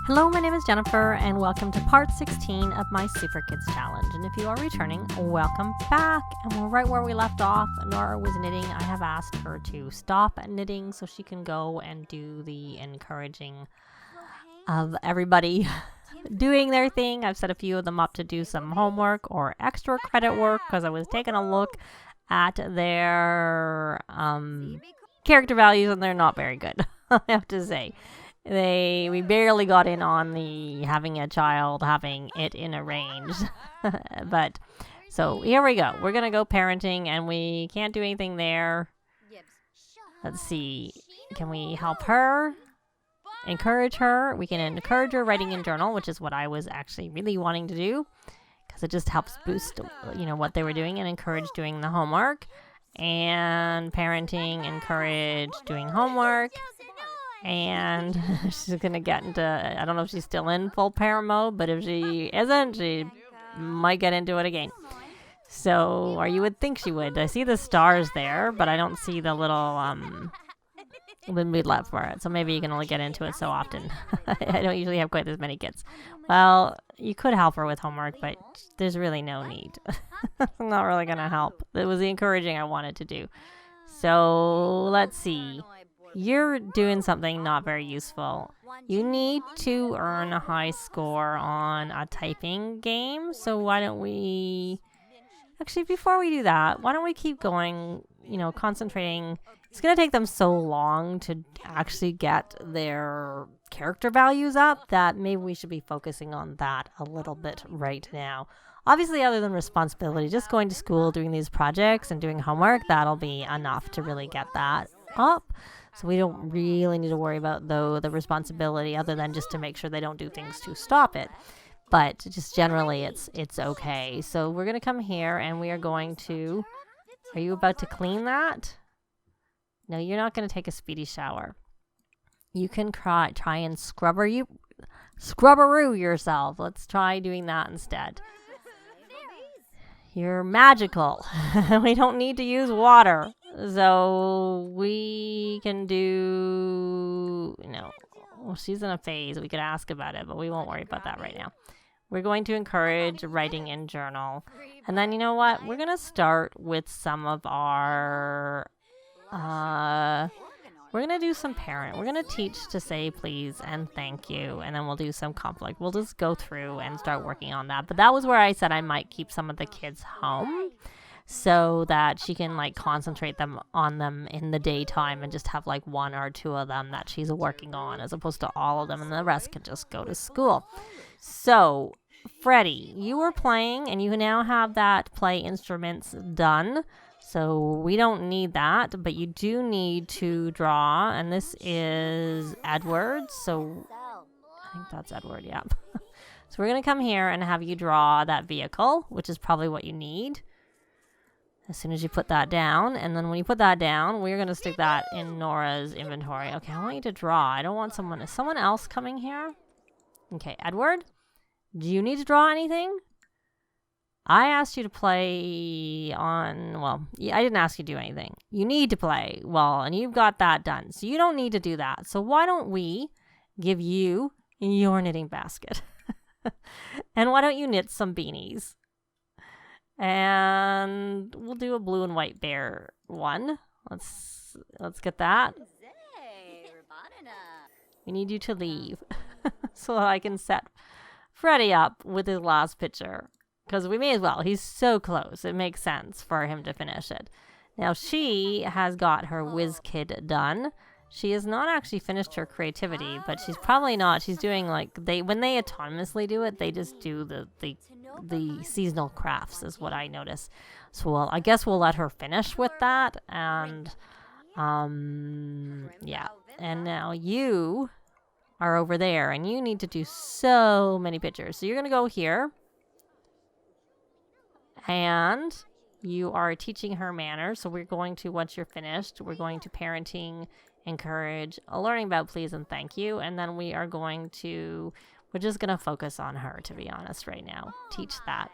Hello, my name is Jennifer, and welcome to part 16 of my Super Kids Challenge. And if you are returning, welcome back. And we're right where we left off. Norah was knitting. I have asked her to stop knitting so she can go and do the encouraging of everybody doing their thing. I've set a few of them up to do some homework or extra credit work because I was taking a look at their character values, and they're not very good, I have to say. We barely got in on the having a child, having it in a range. But, so here we go. We're going to go parenting, and we can't do anything there. Let's see. Can we help her? Encourage her? We can encourage her writing in journal, which is what I was actually really wanting to do, because it just helps boost, what they were doing, and encourage doing the homework. And parenting, encourage doing homework. And she's going to get into, I don't know if she's still in full parent mode, but if she isn't, she might get into it again. So, or you would think she would. I see the stars there, but I don't see the little mood left for it. So maybe you can only get into it so often. I don't usually have quite as many kids. Well, you could help her with homework, but there's really no need. I'm not really going to help. It was the encouraging I wanted to do. So, let's see. You're doing something not very useful. You need to earn a high score on a typing game. So why don't we... Actually, before we do that, why don't we keep going, concentrating. It's going to take them so long to actually get their character values up that maybe we should be focusing on that a little bit right now. Obviously, other than responsibility, just going to school, doing these projects, and doing homework, that'll be enough to really get that up. So we don't really need to worry about, the responsibility other than just to make sure they don't do things to stop it. But just generally, it's okay. So we're going to come here and we are going to... Are you about to clean that? No, you're not going to take a speedy shower. You can try and scrubberoo yourself. Let's try doing that instead. You're magical. We don't need to use water. So we can do, well, she's in a phase. We could ask about it, but we won't worry about that right now. We're going to encourage writing in journal. And then, you know what? We're going to start with some of our, we're going to do some parent. We're going to teach to say please and thank you. And then we'll do some conflict. We'll just go through and start working on that. But that was where I said I might keep some of the kids home, so that she can concentrate on them in the daytime and just have one or two of them that she's working on, as opposed to all of them, and the rest can just go to school. So, Freddie, you were playing and you now have that play instruments done. So we don't need that, but you do need to draw, and this is Edward. So I think that's Edward, yeah. So we're going to come here and have you draw that vehicle, which is probably what you need. As soon as you put that down, and then when you put that down, we're going to stick that in Norah's inventory. Okay, I want you to draw. I don't want someone... Is someone else coming here? Okay, Edward, do you need to draw anything? I asked you to play on... Well, I didn't ask you to do anything. You need to play. Well, and you've got that done, so you don't need to do that. So why don't we give you your knitting basket? And why don't you knit some beanies? And we'll do a blue and white bear one. Let's get that. We need you to leave so I can set Freddie up with his last picture, because we may as well. He's so close. It makes sense for him to finish it. Now she has got her whiz kid done. She has not actually finished her creativity, but she's probably not. She's doing when they autonomously do it, they just do the seasonal crafts is what I notice. So I guess we'll let her finish with that. And yeah. And now you are over there and you need to do so many pictures. So you're going to go here and you are teaching her manners. So we're going to, once you're finished, we're going to parenting, encourage, learning about please and thank you. And then we're just going to focus on her, to be honest, right now. Teach that.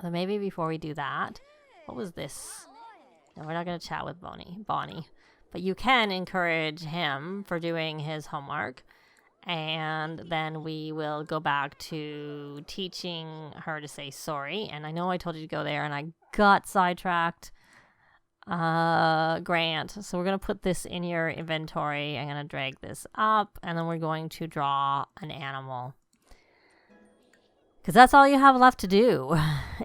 So maybe before we do that, what was this? No, we're not going to chat with Bonnie. But you can encourage him for doing his homework. And then we will go back to teaching her to say sorry. And I know I told you to go there and I got sidetracked. Grant. So we're going to put this in your inventory. I'm going to drag this up and then we're going to draw an animal. Because that's all you have left to do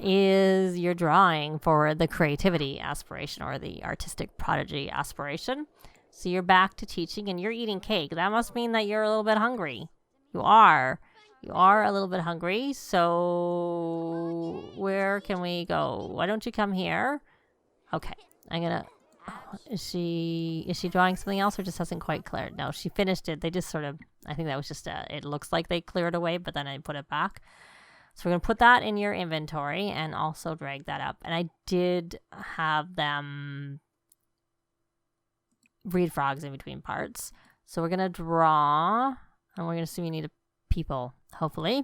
is your drawing for the creativity aspiration or the artistic prodigy aspiration. So you're back to teaching and you're eating cake. That must mean that you're a little bit hungry. You are. You are a little bit hungry. So where can we go? Why don't you come here? Okay. I'm going to... Is she drawing something else or just hasn't quite cleared? No, she finished it. They just sort of... I think that was just it looks like they cleared away, but then I put it back. So we're going to put that in your inventory and also drag that up. And I did have them breed frogs in between parts. So we're going to draw, and we're going to assume you need people, hopefully.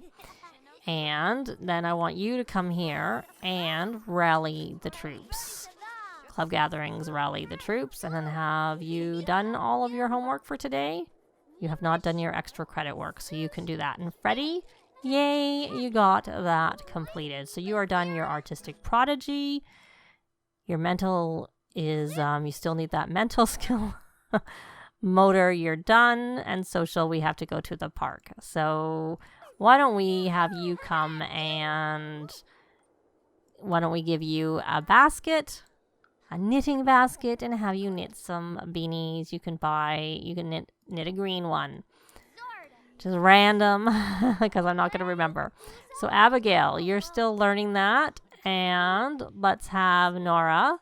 And then I want you to come here and rally the troops. Club gatherings, rally the troops. And then have you done all of your homework for today? You have not done your extra credit work, so you can do that. And Freddie, yay, you got that completed. So you are done your artistic prodigy. Your mental is, you still need that mental skill. Motor, you're done. And social, we have to go to the park. So why don't we have you come and why don't we give you a basket, a knitting basket, and have you knit some beanies. You can knit a green one. Just random, because I'm not going to remember. So Abigail, you're still learning that. And let's have Norah.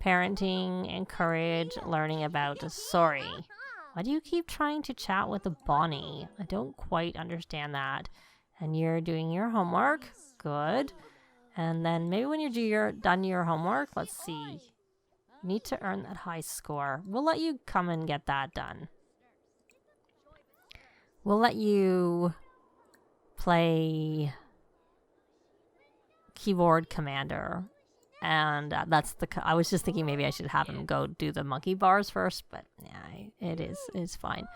Parenting, encourage, learning about sorry. Why do you keep trying to chat with a Bonnie? I don't quite understand that. And you're doing your homework. Good. And then maybe when you're done your homework, let's see. You need to earn that high score. We'll let you come and get that done. We'll let you play keyboard commander. And I was just thinking maybe I should have him go do the monkey bars first, but yeah, it's fine.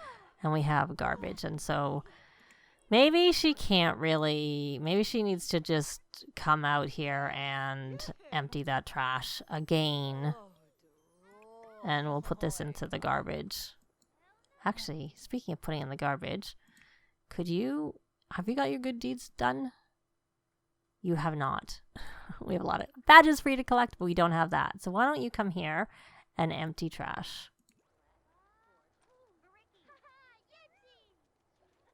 And we have garbage. And so maybe she needs to just come out here and empty that trash again. And we'll put this into the garbage. Actually, speaking of putting in the garbage, have you got your good deeds done? You have not. We have a lot of badges for you to collect, but we don't have that. So why don't you come here and empty trash?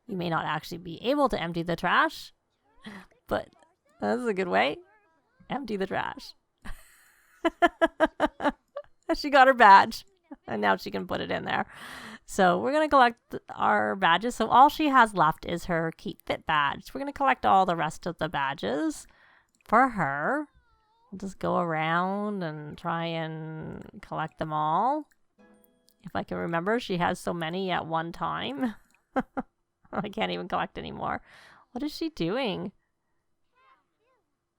You may not actually be able to empty the trash, but that's a good way. Empty the trash. She got her badge, and now she can put it in there. So we're going to collect our badges. So all she has left is her Keep Fit badge. We're going to collect all the rest of the badges for her. We'll just go around and try and collect them all. If I can remember, she has so many at one time. I can't even collect anymore. What is she doing?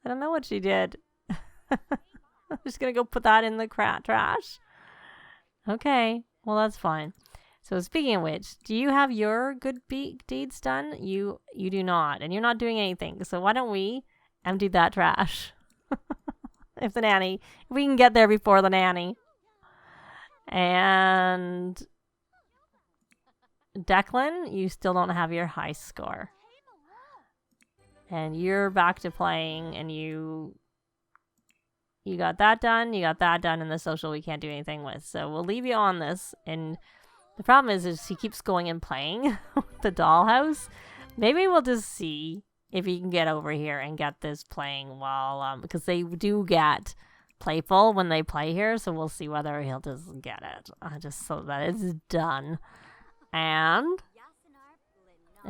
I don't know what she did. I'm just going to go put that in the trash. Okay, well, that's fine. So speaking of which, do you have your good deeds done? You do not, and you're not doing anything. So why don't we empty that trash? If we can get there before the nanny. And Declan, you still don't have your high score. And you're back to playing, and you got that done, and the social we can't do anything with. So we'll leave you on this. And the problem is he keeps going and playing with the dollhouse. Maybe we'll just see if he can get over here and get this playing while, because they do get playful when they play here. So we'll see whether he'll just get it, just so that it's done. And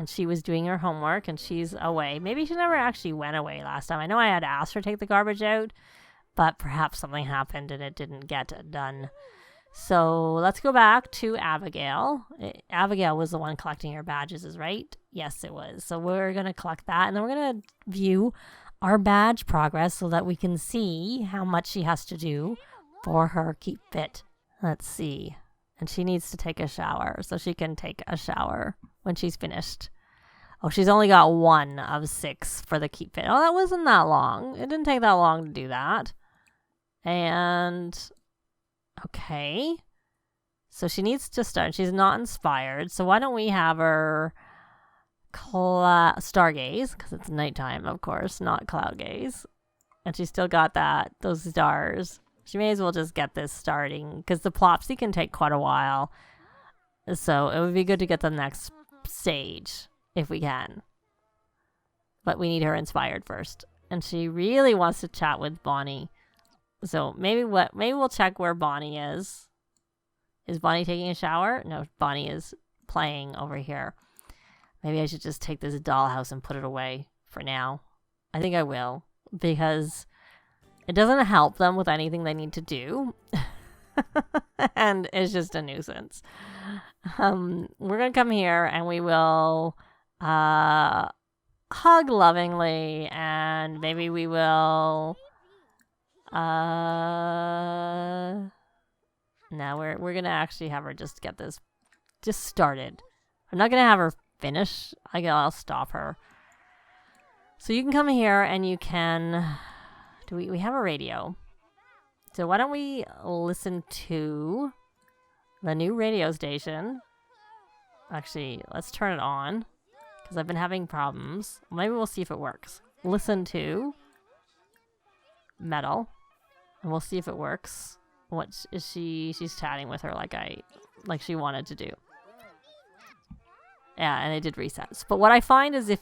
she was doing her homework, and she's away. Maybe she never actually went away last time. I know I had asked her to take the garbage out, but perhaps something happened and it didn't get done. So let's go back to Abigail. Abigail was the one collecting her badges, right? Yes, it was. So we're going to collect that, and then we're going to view our badge progress so that we can see how much she has to do for her Keep Fit. Let's see. And she needs to take a shower, so she can take a shower when she's finished. Oh, she's only got 1 of 6 for the keep fit. Oh, that wasn't that long. It didn't take that long to do that. And, okay. So she needs to start. She's not inspired. So why don't we have her stargaze, because it's nighttime, of course, not cloud gaze. And she's still got those stars. She may as well just get this starting, because the plopsy can take quite a while. So it would be good to get the next stage, if we can. But we need her inspired first. And she really wants to chat with Bonnie. So maybe we'll check where Bonnie is. Is Bonnie taking a shower? No, Bonnie is playing over here. Maybe I should just take this dollhouse and put it away for now. I think I will, because it doesn't help them with anything they need to do. And it's just a nuisance. We're going to come here and we will hug lovingly, and maybe we will... No, we're going to actually have her just get this just started. I'm not going to have her finish. I'll stop her. So you can come here and you can... We have a radio. So why don't we listen to the new radio station? Actually, let's turn it on, because I've been having problems. Maybe we'll see if it works. Listen to metal, and we'll see if it works. What is she? She's chatting with her like she wanted to do. Yeah, and it did resets. But what I find is this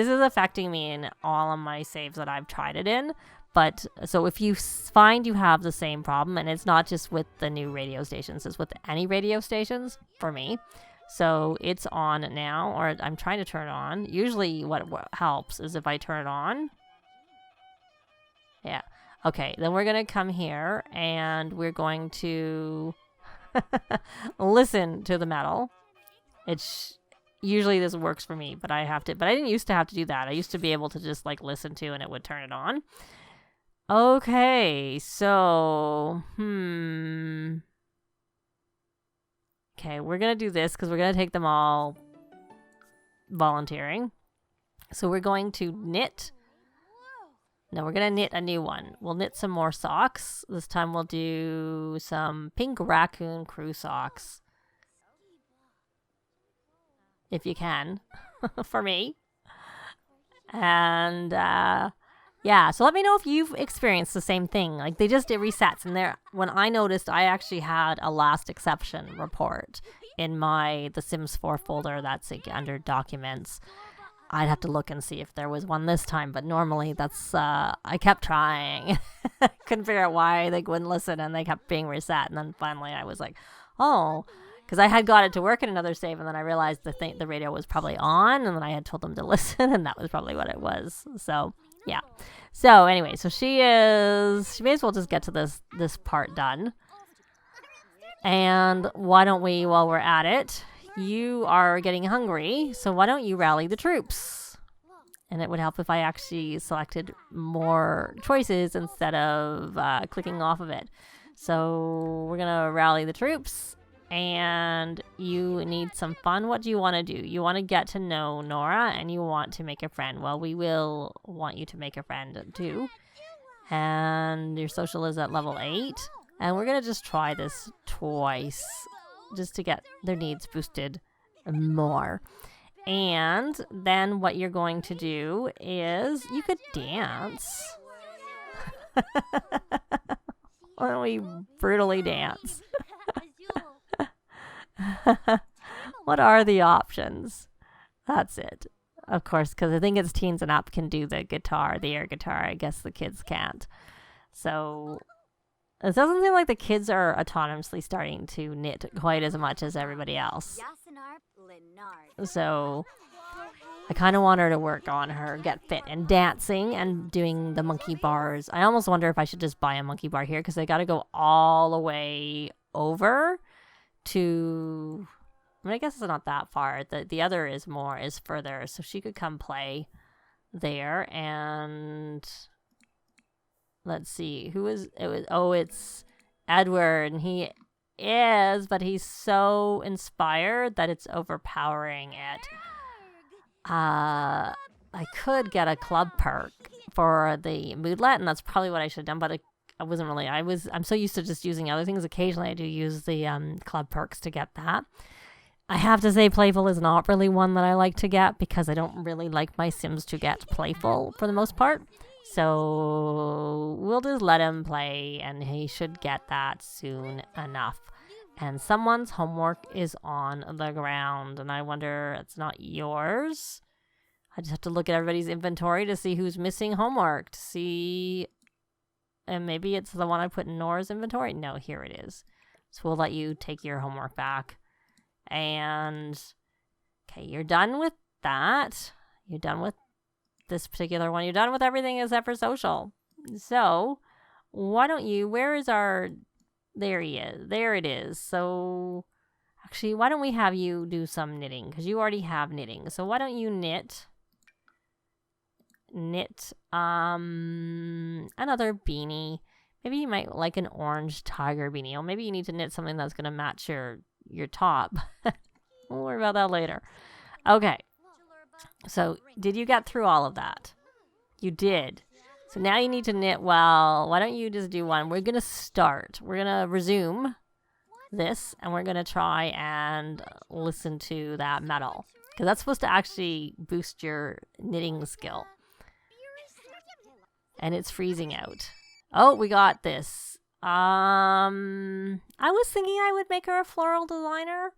is affecting me in all of my saves that I've tried it in. But so if you find you have the same problem, and it's not just with the new radio stations, it's with any radio stations for me. So it's on now, or I'm trying to turn it on. Usually what helps is if I turn it on. Yeah. Okay, then we're going to come here and we're going to listen to the metal. Usually this works for me, but I didn't used to have to do that. I used to be able to just listen to and it would turn it on. Okay, so, okay, we're going to do this because we're going to take them all volunteering. So we're going to knit. No, we're going to knit a new one. We'll knit some more socks. This time we'll do some pink raccoon crew socks. If you can, for me. And, yeah, so let me know if you've experienced the same thing. It resets. And when I noticed, I actually had a last exception report in the Sims 4 folder that's under documents. I'd have to look and see if there was one this time, but normally that's, I kept trying. Couldn't figure out why they wouldn't listen, and they kept being reset. And then finally I was like, oh, because I had got it to work in another save, and then I realized the radio was probably on, and then I had told them to listen, and that was probably what it was. So, yeah. So anyway, so she may as well just get to this part done. And why don't we, while we're at it, you are getting hungry, so why don't you rally the troops? And it would help if I actually selected more choices instead of clicking off of it. So we're going to rally the troops, and you need some fun. What do you want to do? You want to get to know Norah, and you want to make a friend. Well, we will want you to make a friend too. And your social is at level 8. And we're going to just try this twice, just to get their needs boosted more. And then what you're going to do is you could dance. Why don't we brutally dance? What are the options? That's it. Of course, because I think it's teens and up can do the air guitar. I guess the kids can't. So it doesn't seem like the kids are autonomously starting to knit quite as much as everybody else. So I kind of want her to work on her get fit and dancing and doing the monkey bars. I almost wonder if I should just buy a monkey bar here, because they got to go all the way over to... I mean, I guess it's not that far. The other is further, so she could come play there. And let's see, it's Edward, and is, but he's so inspired that it's overpowering it. I could get a club perk for the moodlet, and that's probably what I should have done, but I wasn't really. I'm so used to just using other things. Occasionally I do use the club perks to get that. I have to say playful is not really one that I like to get because I don't really like my Sims to get playful for the most part. So we'll just let him play, and he should get that soon enough. And someone's homework is on the ground, and I wonder, it's not yours? I just have to look at everybody's inventory to see who's missing homework, to see, and maybe it's the one I put in Nora's inventory. No, here it is. So we'll let you take your homework back. And, okay, you're done with that. You're done with this particular one. You're done with everything except for social. So, why don't you, where is our, there he is. There it is. So, actually, why don't we have you do some knitting? Because you already have knitting. So, why don't you knit another beanie. Maybe you might like an orange tiger beanie. Or maybe you need to knit something that's going to match your top. We'll worry about that later. Okay. So, did you get through all of that? You did. So now you need to knit, well, why don't you just do one? We're going to start. We're going to resume this, and we're going to try and listen to that metal. Because that's supposed to actually boost your knitting skill. And it's freezing out. Oh, we got this. I was thinking I would make her a floral designer.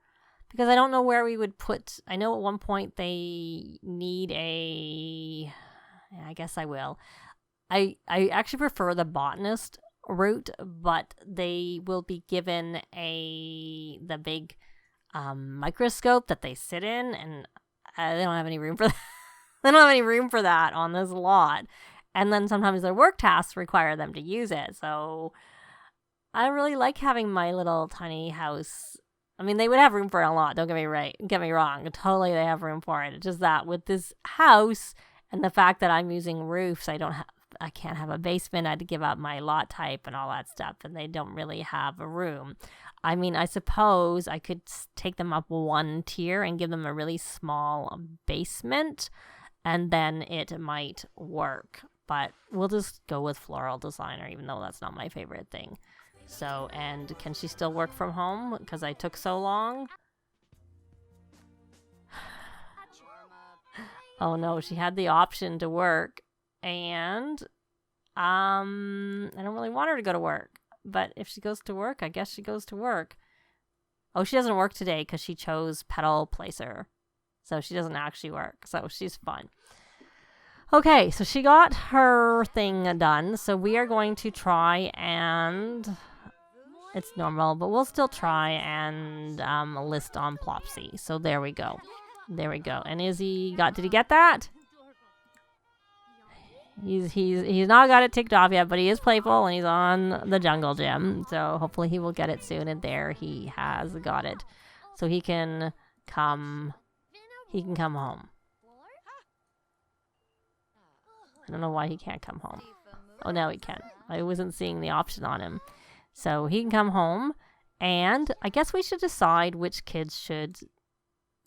Because I don't know where we would put... I know at one point they need a... I guess I will. I actually prefer the botanist route, but they will be given the big microscope that they sit in, and they don't have any room for that. They don't have any room for that on this lot. And then sometimes their work tasks require them to use it. So I really like having my little tiny house. I mean, they would have room for a lot. Don't get me wrong. Totally, they have room for it. It's just that with this house and the fact that I'm using roofs, I can't have a basement. I had to give up my lot type and all that stuff, and they don't really have a room. I mean, I suppose I could take them up one tier and give them a really small basement, and then it might work. But we'll just go with floral designer, even though that's not my favorite thing. So, and can she still work from home? Because I took so long. Oh no, she had the option to work. And I don't really want her to go to work. But if she goes to work, I guess she goes to work. Oh, she doesn't work today because she chose petal placer. So she doesn't actually work. So she's fine. Okay, so she got her thing done. So we are going to try and... It's normal, but we'll still try and list on Plopsy. So there we go. There we go. And did he get that? He's not got it ticked off yet, but he is playful and he's on the jungle gym. So hopefully he will get it soon, and there he has got it. So he can come home. I don't know why he can't come home. Oh, now he can. I wasn't seeing the option on him. So he can come home, and I guess we should decide which kids should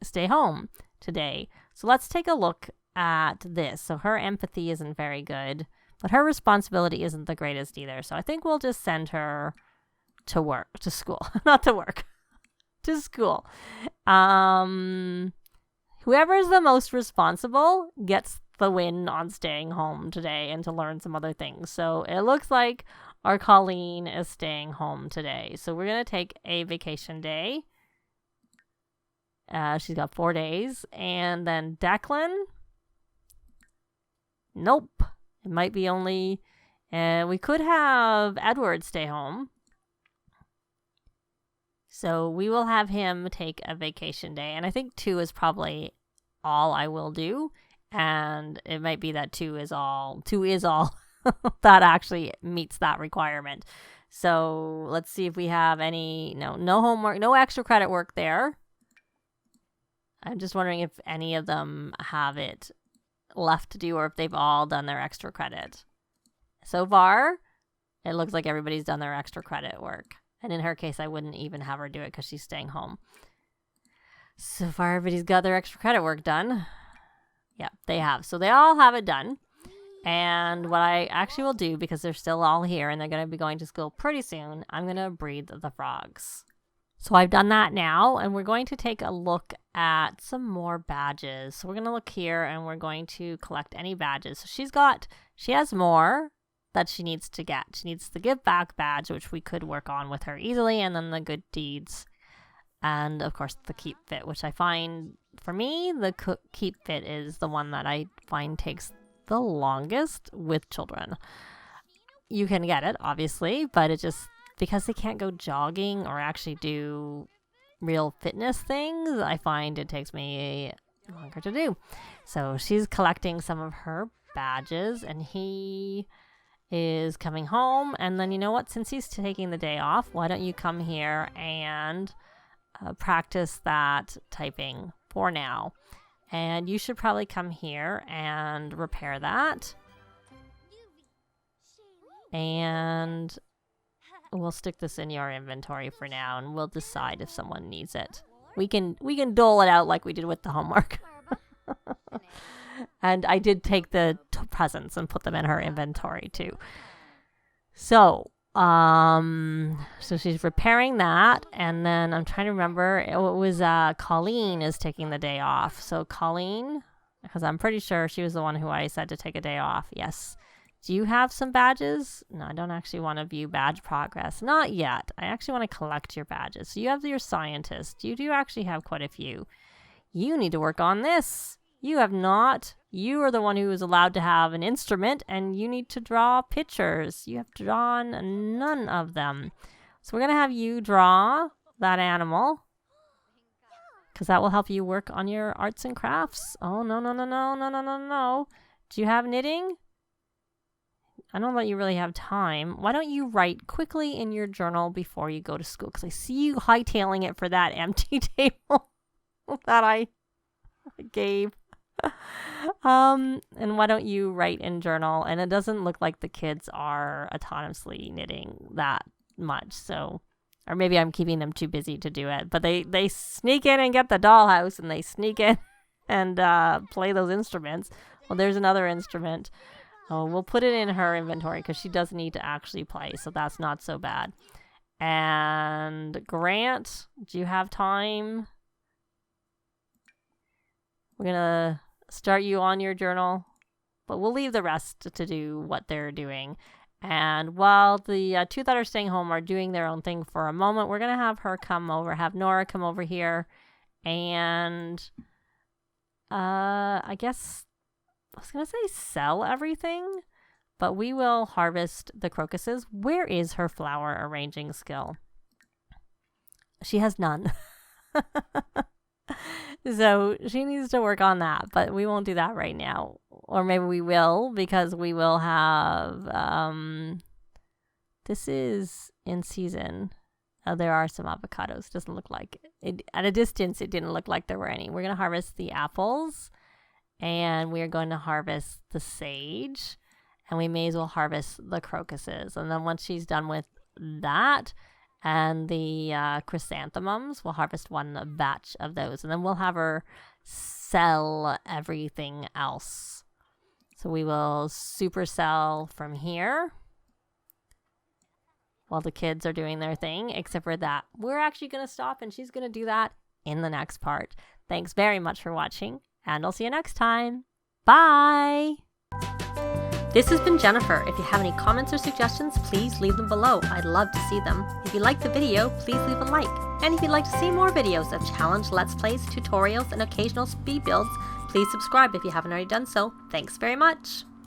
stay home today. So let's take a look at this. So her empathy isn't very good, but her responsibility isn't the greatest either. So I think we'll just send her to school. Not to work, to school. Whoever is the most responsible gets the win on staying home today and to learn some other things. So it looks like our Colleen is staying home today. So we're going to take a vacation day. She's got 4 days. And then Declan. Nope. It might be only... we could have Edward stay home. So we will have him take a vacation day. And I think 2 is probably all I will do. And it might be that 2 is all. 2 is all that actually meets that requirement. So let's see if we have any... No homework, no extra credit work there. I'm just wondering if any of them have it left to do or if they've all done their extra credit. So far, it looks like everybody's done their extra credit work. And in her case, I wouldn't even have her do it because she's staying home. So far, everybody's got their extra credit work done. Yep, they have. So they all have it done. And what I actually will do, because they're still all here and they're going to be going to school pretty soon, I'm going to breed the frogs. So I've done that now, and we're going to take a look at some more badges. So we're going to look here, and we're going to collect any badges. So she has more that she needs to get. She needs the Give Back badge, which we could work on with her easily, and then the Good Deeds. And, of course, the Keep Fit, which I find, for me, the Keep Fit is the one that I find takes the longest with children. You can get it, obviously, but it just, because they can't go jogging or actually do real fitness things, I find it takes me longer to do. So she's collecting some of her badges, and he is coming home. And then, you know what, since he's taking the day off, why don't you come here and practice that typing for now. And you should probably come here and repair that. And we'll stick this in your inventory for now, and we'll decide if someone needs it. We can dole it out like we did with the homework. And I did take the presents and put them in her inventory too. So she's repairing that, and then I'm trying to remember, it was Colleen is taking the day off. So Colleen, because I'm pretty sure she was the one who I said to take a day off. Yes. Do you have some badges? No, I don't actually want to view badge progress. Not yet. I actually want to collect your badges. So you have your scientist. You do actually have quite a few. You need to work on this. You have not. You are the one who is allowed to have an instrument, and you need to draw pictures. You have drawn none of them. So we're going to have you draw that animal, because that will help you work on your arts and crafts. Oh, no. Do you have knitting? I don't let you really have time. Why don't you write quickly in your journal before you go to school? Because I see you hightailing it for that empty table that I gave. And why don't you write in journal? And it doesn't look like the kids are autonomously knitting that much. So, or maybe I'm keeping them too busy to do it. But they sneak in and get the dollhouse, and they sneak in and play those instruments. Well, there's another instrument. Oh, we'll put it in her inventory because she does need to actually play, so that's not so bad. And Grant, do you have time? We're going to start you on your journal, but we'll leave the rest to do what they're doing. And while the two that are staying home are doing their own thing for a moment, we're going to have her come over, have Norah come over here, and I guess I was going to say sell everything, but we will harvest the crocuses. Where is her flower arranging skill? She has none. So she needs to work on that, but we won't do that right now. Or maybe we will, because we will have, this is in season. There are some avocados. Doesn't look like it. At a distance, it didn't look like there were any. We're going to harvest the apples, and we are going to harvest the sage, and we may as well harvest the crocuses. And then once she's done with that, and the chrysanthemums, we'll harvest one batch of those, and then we'll have her sell everything else. So we will supercell from here while the kids are doing their thing, except for that we're actually going to stop, and she's going to do that in the next part. Thanks very much for watching, and I'll see you next time. Bye! This has been Jennifer. If you have any comments or suggestions, please leave them below. I'd love to see them. If you liked the video, please leave a like. And if you'd like to see more videos of challenge, let's plays, tutorials, and occasional speed builds, please subscribe if you haven't already done so. Thanks very much.